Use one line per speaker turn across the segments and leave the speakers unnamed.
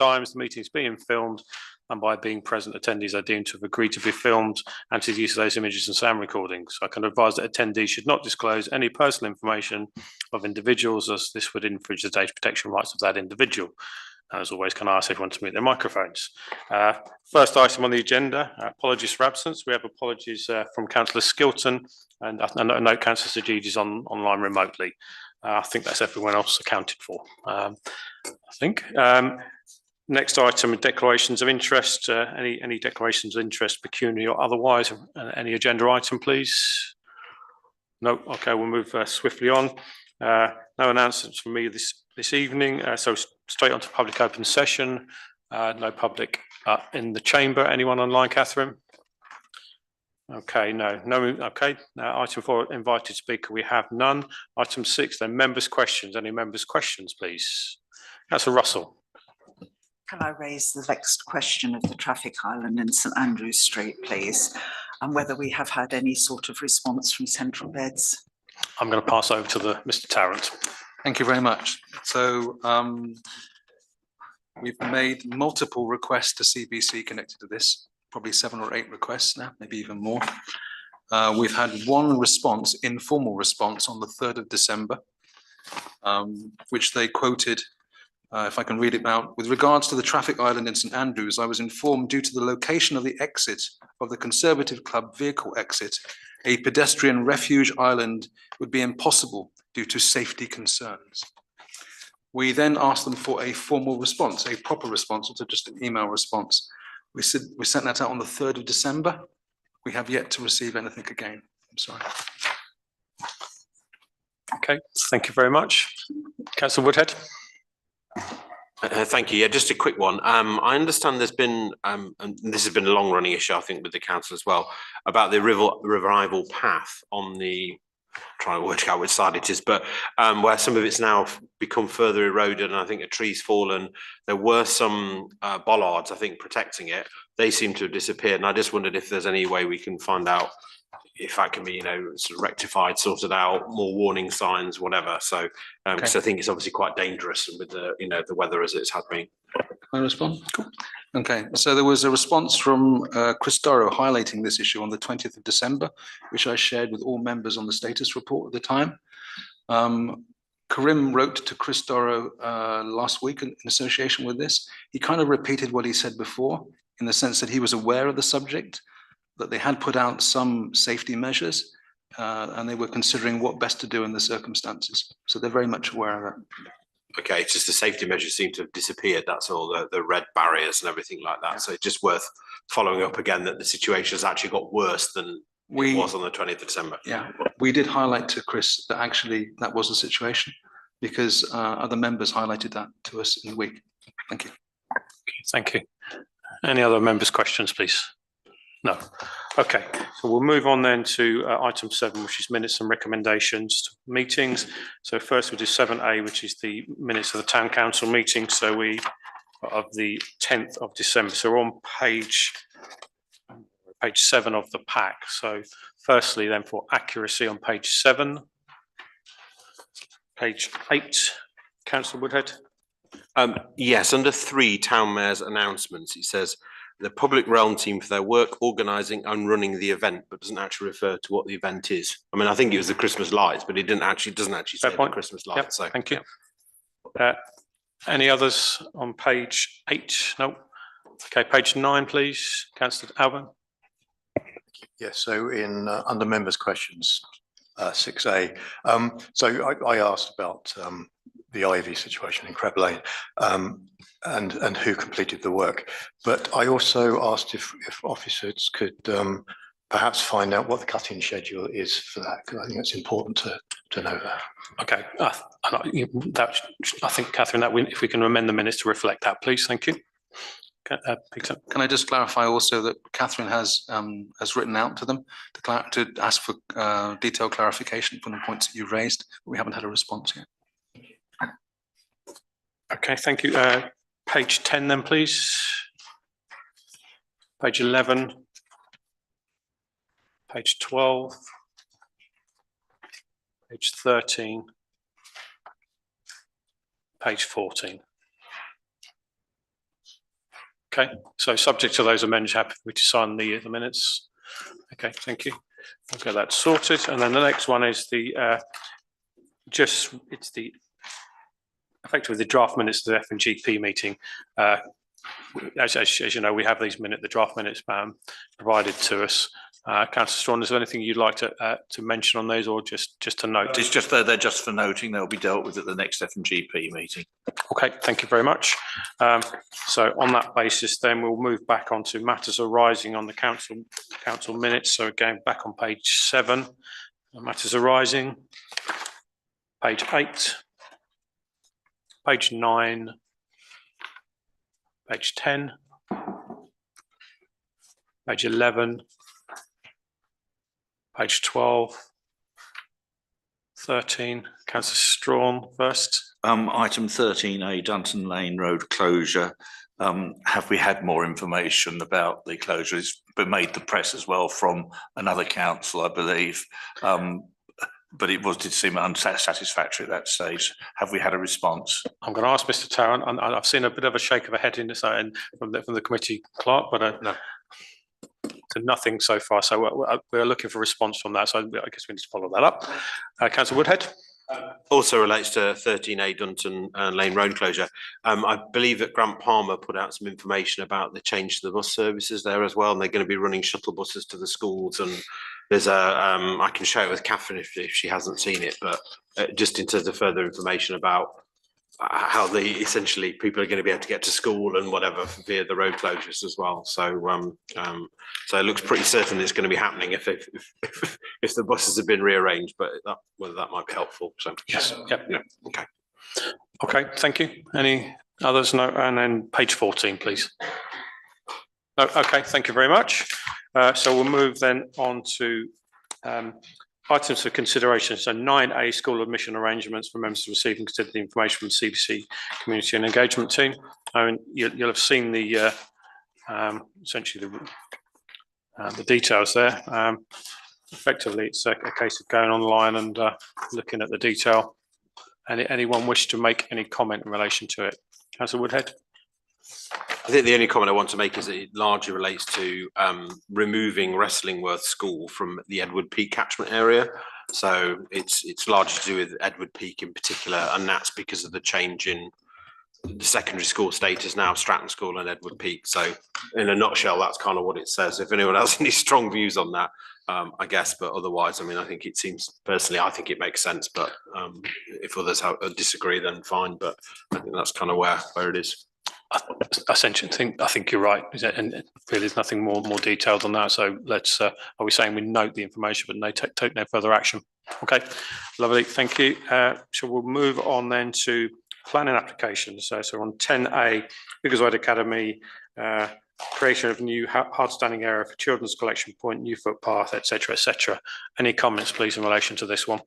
times the meeting is being filmed, and by being present, attendees are deemed to have agreed to be filmed and to use those images and sound recordings. I can advise that attendees should not disclose any personal information of individuals, as this would infringe the data protection rights of that individual. As always, can I ask everyone to mute their microphones? First item on the agenda, apologies for absence. We have apologies from Councillor Skilton, and I know Councillor Sajid is online remotely. I think that's everyone else accounted for, I think. Next item, declarations of interest. Any declarations of interest, pecuniary or otherwise? Any agenda item, please? No. Okay, we'll move swiftly on. No announcements from me this evening. So straight on to public open session. No public in the chamber. Anyone online, Catherine? Okay, no. Okay. Item 4, invited speaker. We have none. Item 6, then members' questions. Any members' questions, please? Councillor Russell.
Can I raise the vexed question of the traffic island in St Andrews Street, please, and whether we have had any sort of response from Central Beds?
I'm going to pass over to Mr. Tarrant.
Thank you very much. So we've made multiple requests to CBC connected to this, probably 7 or 8 requests now, maybe even more. We've had one response, informal response, on the 3rd of December, which they quoted. If I can read it out. With regards to the traffic island in St Andrews, I was informed due to the location of the exit of the Conservative Club vehicle exit, a pedestrian refuge island would be impossible due to safety concerns. We then asked them for a formal response, a proper response, not just an email response. We sent that out on the 3rd of December. We have yet to receive anything again. I'm sorry.
Okay, thank you very much. Councillor Woodhead.
Thank you. Yeah, just a quick one. I understand there's been, and this has been a long-running issue, I think, with the council as well, about the revival path on the, trying to work out which side it is, but where some of it's now become further eroded, and I think a tree's fallen. There were some bollards, I think, protecting it. They seem to have disappeared, and I just wondered if there's any way we can find out if that can be, sort of rectified, sorted out, more warning signs, whatever. So, because I think it's obviously quite dangerous with the, the weather as it's had been.
Can I respond? Cool. Okay, so there was a response from Chris Dorrow highlighting this issue on the 20th of December, which I shared with all members on the status report at the time. Karim wrote to Chris Dorrow last week in association with this. He kind of repeated what he said before, in the sense that he was aware of the subject, that they had put out some safety measures, and they were considering what best to do in the circumstances. So they're very much aware of that.
Okay, it's just the safety measures seem to have disappeared. That's all, the red barriers and everything like that. So it's just worth following up again that the situation has actually got worse than it was on the 20th of December. Yeah,
we did highlight to Chris that actually that was the situation, because other members highlighted that to us in the week. Thank you.
Okay, thank you. Any other members' questions, please? No. Okay, so we'll move on then to item 7, which is minutes and recommendations to meetings. So first we'll do 7A, which is the minutes of the Town Council meeting. So we of the 10th of December. So we're on page 7 of the pack. So firstly then, for accuracy, on page 7, page 8, Councillor Woodhead.
Yes, under 3 Town Mayor's announcements, it says the public realm team for their work organising and running the event, but doesn't actually refer to what the event is. I mean, I think it was the Christmas lights, but it doesn't actually say the Christmas lights.
Yep,
so
thank you. Any others on page 8? No. Okay, page 9, please, Councillor Alban.
Yes, so in under members' questions, 6A. So I asked about the ivy situation in Crab Lane and who completed the work, but I also asked if officers could perhaps find out what the cutting schedule is for that, because I think it's important to know that.
Okay, I think, Catherine, that if we can amend the minutes to reflect that, please. Thank you. Peter.
Can I just clarify also that Catherine has written out to them to ask for detailed clarification from the points that you've raised, but we haven't had a response yet.
Okay, thank you. Page 10 then, please. Page 11. Page 12. Page 13. Page 14. Okay, so subject to those amendments, happy for me to sign the minutes? Okay, thank you. I'll get that sorted. And then the next one is the, effectively the draft minutes of the F&GP meeting. As you know, we have the draft minutes provided to us. Councillor Strawn, is there anything you'd like to mention on those, or just to note?
It's just they're just for noting. They'll be dealt with at the next F&GP meeting.
Okay, thank you very much. So on that basis, then we'll move back onto matters arising on the council minutes. So again, back on page 7, matters arising, page 8, page 9, page 10, page 11, page 12, 13. Councillor Strawn first.
Item 13A, Dunton Lane Road closure. Have we had more information about the closure? It's been made the press as well from another council, I believe. But it did seem unsatisfactory at that stage. Have we had a response?
I'm going to ask Mr. Tarrant, and I've seen a bit of a shake of a head in this from the committee clerk, but no. So nothing so far. So we're looking for a response from that. So I guess we need to follow that up. Councillor Woodhead.
Also relates to 13A Dunton Lane Road closure. I believe that Grant Palmer put out some information about the change to the bus services there as well, and they're going to be running shuttle buses to the schools. And there's I can share it with Catherine if she hasn't seen it, but just in terms of further information about how essentially people are going to be able to get to school and whatever via the road closures as well. So so it looks pretty certain it's going to be happening if the buses have been rearranged, but whether that might be helpful. So
Yes. Yep.
Yeah. Okay.
Okay. Thank you. Any others? No. And then page 14, please. No. Okay. Thank you very much. So we'll move then on to items for consideration. So 9A, school admission arrangements for members to receive and consider the information from the CBC Community and Engagement Team. I mean, you'll have seen the essentially the details there. Effectively, it's a case of going online and looking at the detail. Anyone wish to make any comment in relation to it? Councillor Woodhead.
I think the only comment I want to make is that it largely relates to removing Wrestlingworth School from the Edward Peak catchment area. So it's largely to do with Edward Peak in particular, and that's because of the change in the secondary school status now, Stratton School and Edward Peak. So in a nutshell, that's kind of what it says. If anyone has any strong views on that, I guess, but otherwise, I mean, I think it seems, personally, I think it makes sense, but if others disagree, then fine. But I think that's kind of where it is.
Essentially, I think you're right. And really, there's nothing more detailed on that. So let's. Are we saying we note the information, but take no further action? Okay, lovely. Thank you. So we'll move on then to planning applications. So on 10A, Biggleswade Academy, creation of new hard standing area for children's collection point, new footpath, etc., etc. Any comments, please, in relation to this one?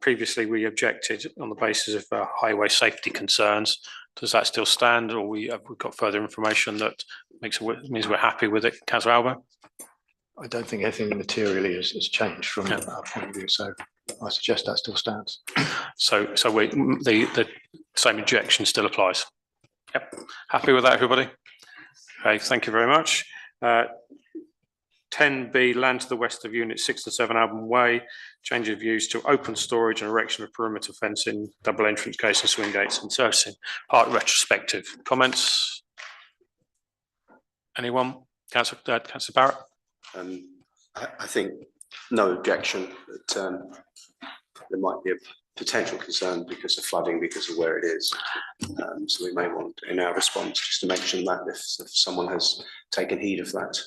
Previously, we objected on the basis of highway safety concerns. Does that still stand, or have we got further information that means we're happy with it? Councillor Alba?
I don't think anything materially has changed from our point of view, so I suggest that still stands.
So the same objection still applies. Yep. Happy with that, everybody? Okay, thank you very much. 10B, land to the west of Unit 6 and 7 Alban Way, change of use to open storage and erection of perimeter fencing, double entrance gates and swing gates and servicing. Part retrospective. Comments? Anyone? Councillor Barrett?
I think no objection, but there might be a potential concern because of flooding, because of where it is. So we may want, in our response, just to mention that if someone has taken heed of that.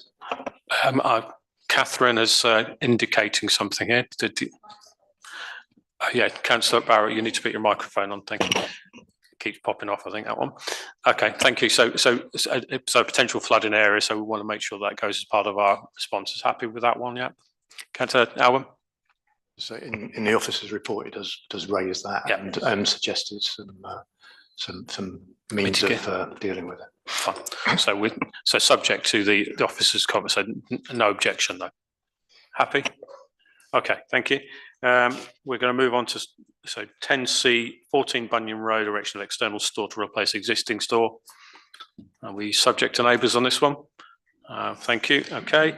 Catherine is indicating something here. Yeah, Councillor Barrett, you need to put your microphone on. Thank you. It keeps popping off, I think, that one. Okay, thank you. So potential flooding area, so we want to make sure that goes as part of our responses. Happy with that one, yeah? Councillor Alban?
So in the officer's report, it does raise that,
yep,
and suggested some means of dealing with it.
Fine. So subject to the officer's comment, so no objection though. Happy? Okay, thank you. We're going to move on to 10C, 14 Bunyan Road, erection of external store to replace existing store. Are we subject to neighbours on this one? Thank you. Okay.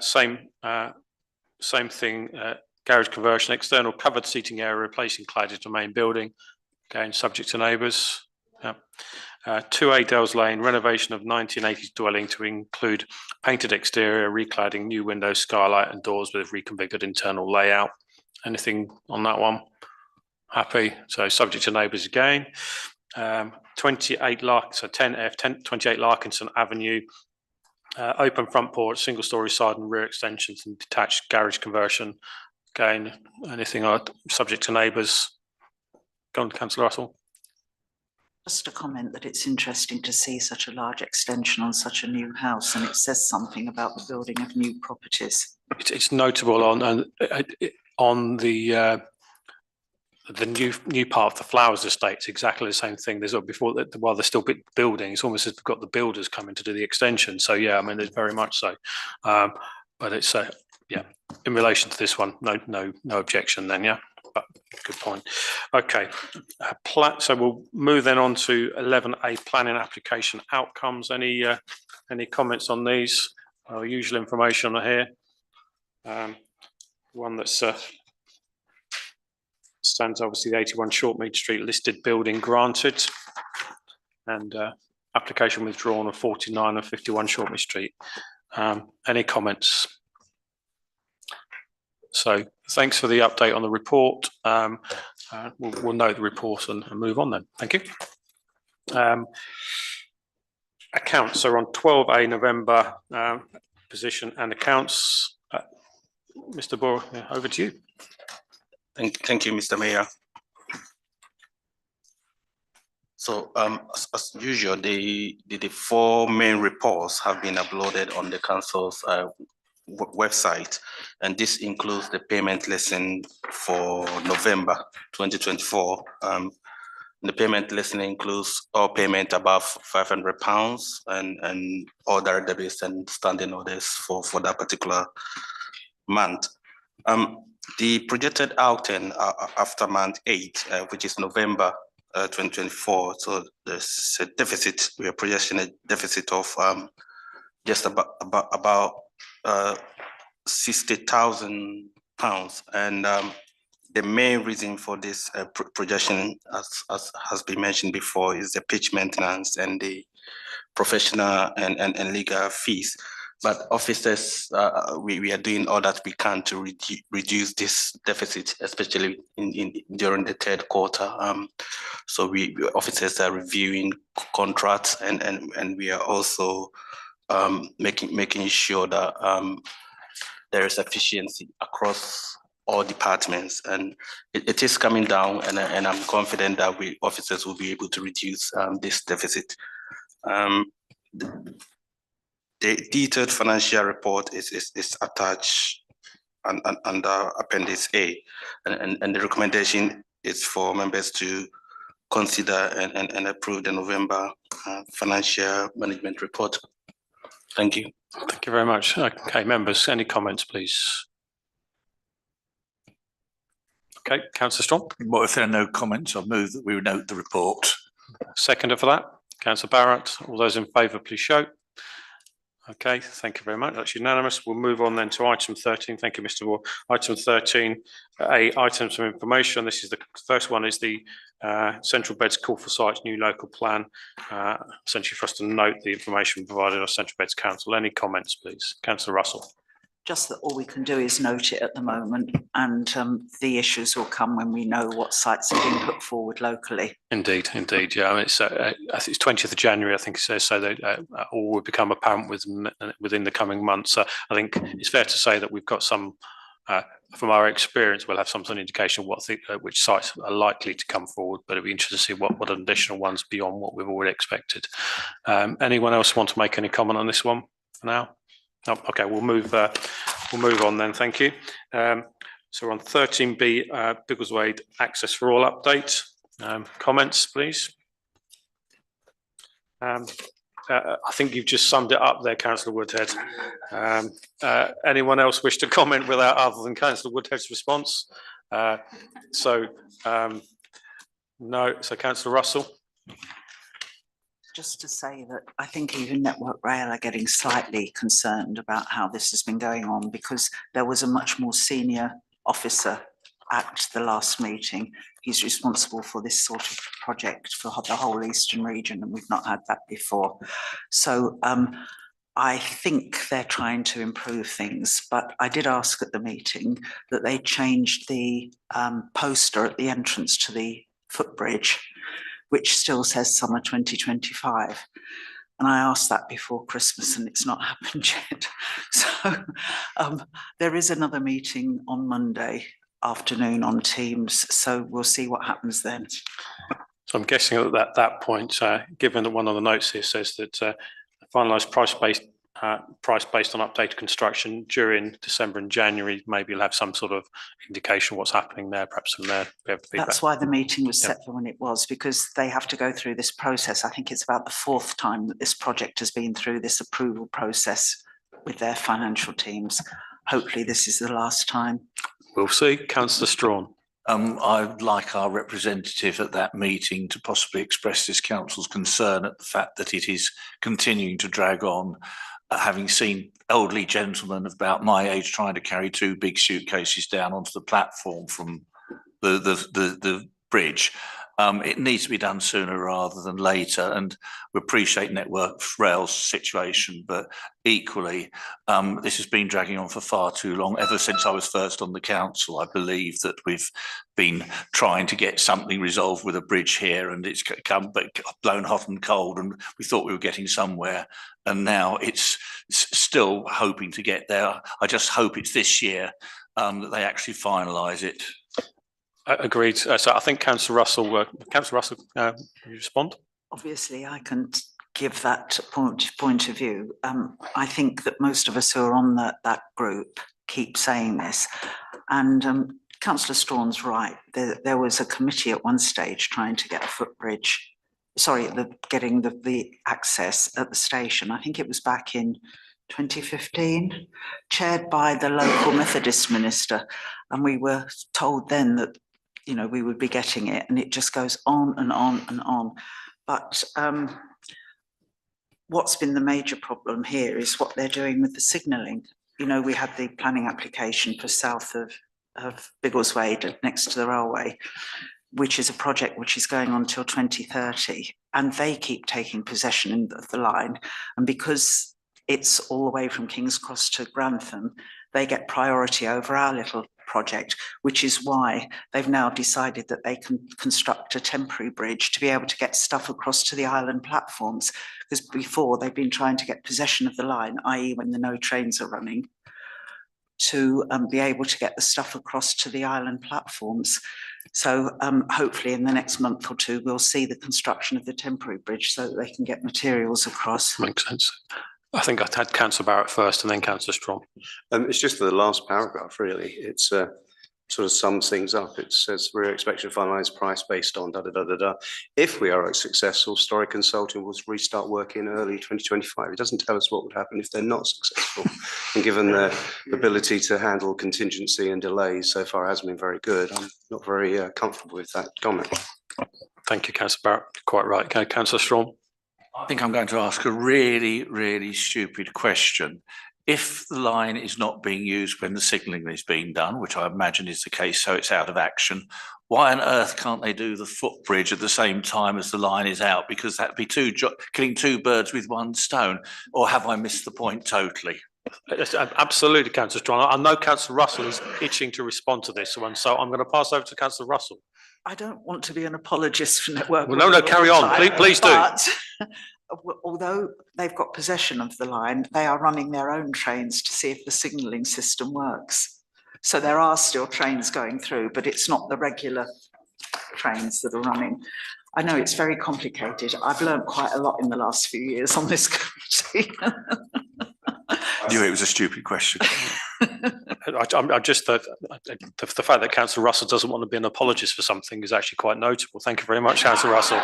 Same thing. Garage conversion, external covered seating area, replacing cladded to main building. Again, subject to neighbours. Yeah. 2A Dells Lane, renovation of 1980s dwelling to include painted exterior, recladding, new windows, skylight and doors with reconfigured internal layout. Anything on that one? Happy. So subject to neighbours again. 28 so 28 Larkinson Avenue. Open front porch, single story side and rear extensions and detached garage conversion. Again, anything subject to neighbours? Go on, Councillor Russell.
Just a comment that it's interesting to see such a large extension on such a new house, and it says something about the building of new properties.
It's notable on the new part of the Flowers estate. It's exactly the same thing. There's before that while they're still building, it's almost as we've got the builders coming to do the extension. So yeah, I mean, there's very much so. But it's yeah, in relation to this one, no objection then. Yeah. But good point. Okay, so we'll move then on to 11A planning application outcomes. Any comments on these? Usual information on here. One that's stands obviously the 81 Shortmead Street listed building granted, and application withdrawn of 49 and 51 Shortmead Street. Any comments? So thanks for the update on the report. We'll note the report and move on then. Thank you. Accounts. So on 12A November position and accounts. Mr. Bohr, over to you.
Thank you, Mr. Mayor. So as usual, the 4 main reports have been uploaded on the council's website, and this includes the payment lesson for November 2024. The payment lesson includes all payment above £500 and all direct debits and standing orders for that particular month. The projected outing after month 8, which is November 2024, so there's a deficit. We are projecting a deficit of just about £60,000, and the main reason for this projection, as has been mentioned before, is the pitch maintenance and the professional and legal fees. But officers, we are doing all that we can to reduce this deficit, especially during the third quarter. So officers are reviewing contracts, and we are also making sure that there is efficiency across all departments, and it is coming down, and I'm confident that officers will be able to reduce this deficit. The detailed financial report is attached under Appendix A, and the recommendation is for members to consider and approve the November financial management report. Thank you.
Thank you very much. Okay, members, any comments, please? Okay, Councillor Strong.
Well, if there are no comments, I'll move that we note the report.
Seconder for that, Councillor Barrett. All those in favour, please show. Okay, thank you very much. That's unanimous. We'll move on then to item 13. Thank you, Mr. Ward. Item 13, items of information. This is the first one is the Central Beds Call for Sites new local plan. Essentially for us to note the information provided by Central Beds Council. Any comments, please? Councillor Russell.
Just that all we can do is note it at the moment, and the issues will come when we know what sites are being put forward locally.
Indeed. Yeah, I mean, I think it's 20th of January. I think it says so. That all will become apparent within the coming months. So I think it's fair to say that we've got some, from our experience, we'll have some sort of indication of which sites are likely to come forward. But it'll be interesting to see what additional ones beyond what we've already expected. Anyone else want to make any comment on this one for now? No, okay, we'll move on then. Thank you. So on 13B, Biggleswade Access for All update. Comments, please. I think you've just summed it up there, Councillor Woodhead. Anyone else wish to comment without other than Councillor Woodhead's response? No. So Councillor Russell.
Just to say that I think even Network Rail are getting slightly concerned about how this has been going on, because there was a much more senior officer at the last meeting. He's responsible for this sort of project for the whole Eastern region, and we've not had that before. So I think they're trying to improve things, but I did ask at the meeting that they changed the poster at the entrance to the footbridge, which still says summer 2025. And I asked that before Christmas and it's not happened yet. So there is another meeting on Monday afternoon on Teams, so we'll see what happens then.
So I'm guessing at that point, given that one of the notes here says that finalised price based on updated construction during December and January, maybe you'll have some sort of indication what's happening there, perhaps from there.
That's why the meeting was set for when it was, because they have to go through this process. I think it's about the 4th time that this project has been through this approval process with their financial teams. Hopefully this is the last time.
We'll see. Councillor Strawn.
I'd like our representative at that meeting to possibly express this council's concern at the fact that it is continuing to drag on. Having seen elderly gentlemen of about my age trying to carry 2 big suitcases down onto the platform from the bridge, it needs to be done sooner rather than later. And we appreciate Network Rail's situation, but equally, this has been dragging on for far too long. Ever since I was first on the council, I believe that we've been trying to get something resolved with a bridge here, and it's come blown hot and cold, and we thought we were getting somewhere. And now it's still hoping to get there. I just hope it's this year that they actually finalise it.
Agreed. So I think Councillor Russell, you respond?
Obviously, I can give that point of view. I think that most of us who are on that group keep saying this, and Councillor Strawn's right. There was a committee at one stage trying to get a footbridge. Sorry, getting the access at the station. I think it was back in 2015, chaired by the local Methodist minister, and we were told then that, you know, we would be getting it, and it just goes on and on and on. But what's been the major problem here is what they're doing with the signalling. You know, we had the planning application for south of Biggleswade next to the railway, which is a project which is going on till 2030, and they keep taking possession of the line. And because it's all the way from King's Cross to Grantham, they get priority over our little project, which is why they've now decided that they can construct a temporary bridge to be able to get stuff across to the island platforms. Because before they've been trying to get possession of the line, i.e. when the no trains are running, to be able to get the stuff across to the island platforms. So hopefully in the next month or 2, we'll see the construction of the temporary bridge so that they can get materials across.
Makes sense. I think I had Councillor Barrett first and then Councillor Strong.
It's just the last paragraph, really. It's sort of sums things up. It says we're expecting to finalise price based on da-da-da-da-da. If we are successful, Story Consulting will restart work in early 2025. It doesn't tell us what would happen if they're not successful. And given their ability to handle contingency and delays so far hasn't been very good, I'm not very comfortable with that comment.
Thank you, Councillor Barrett. Quite right. Okay, Councillor Strong.
I think I'm going to ask a really, really stupid question. If the line is not being used when the signalling is being done, which I imagine is the case, so it's out of action, why on earth can't they do the footbridge at the same time as the line is out? Because that'd be killing 2 birds with 1 stone. Or have I missed the point totally?
Absolutely, Councillor Strong. I know Councillor Russell is itching to respond to this one, so I'm going to pass over to Councillor Russell.
I don't want to be an apologist for Network.
Well, no, carry on. Please do.
But although they've got possession of the line, they are running their own trains to see if the signalling system works. So there are still trains going through, but it's not the regular trains that are running. I know it's very complicated. I've learned quite a lot in the last few years on this committee.
I knew it was a stupid question.
I'm just the fact that Councillor Russell doesn't want to be an apologist for something is actually quite notable. Thank you very much, Councillor Russell.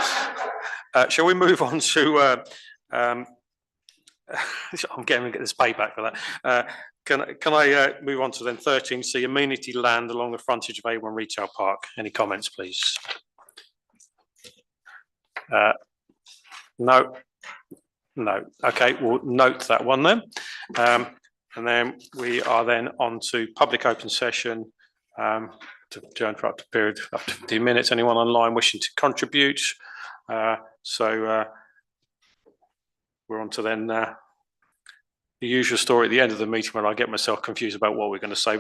Shall we move on to? I'm getting this payback for that. Can I move on to then 13C, amenity land along the frontage of A1 Retail Park? Any comments, please? No. No. Okay, we'll note that one then. And then we are then on to public open session. To interrupt a period up to 15 minutes. Anyone online wishing to contribute? So we're on to then the usual story at the end of the meeting where I get myself confused about what we're going to say.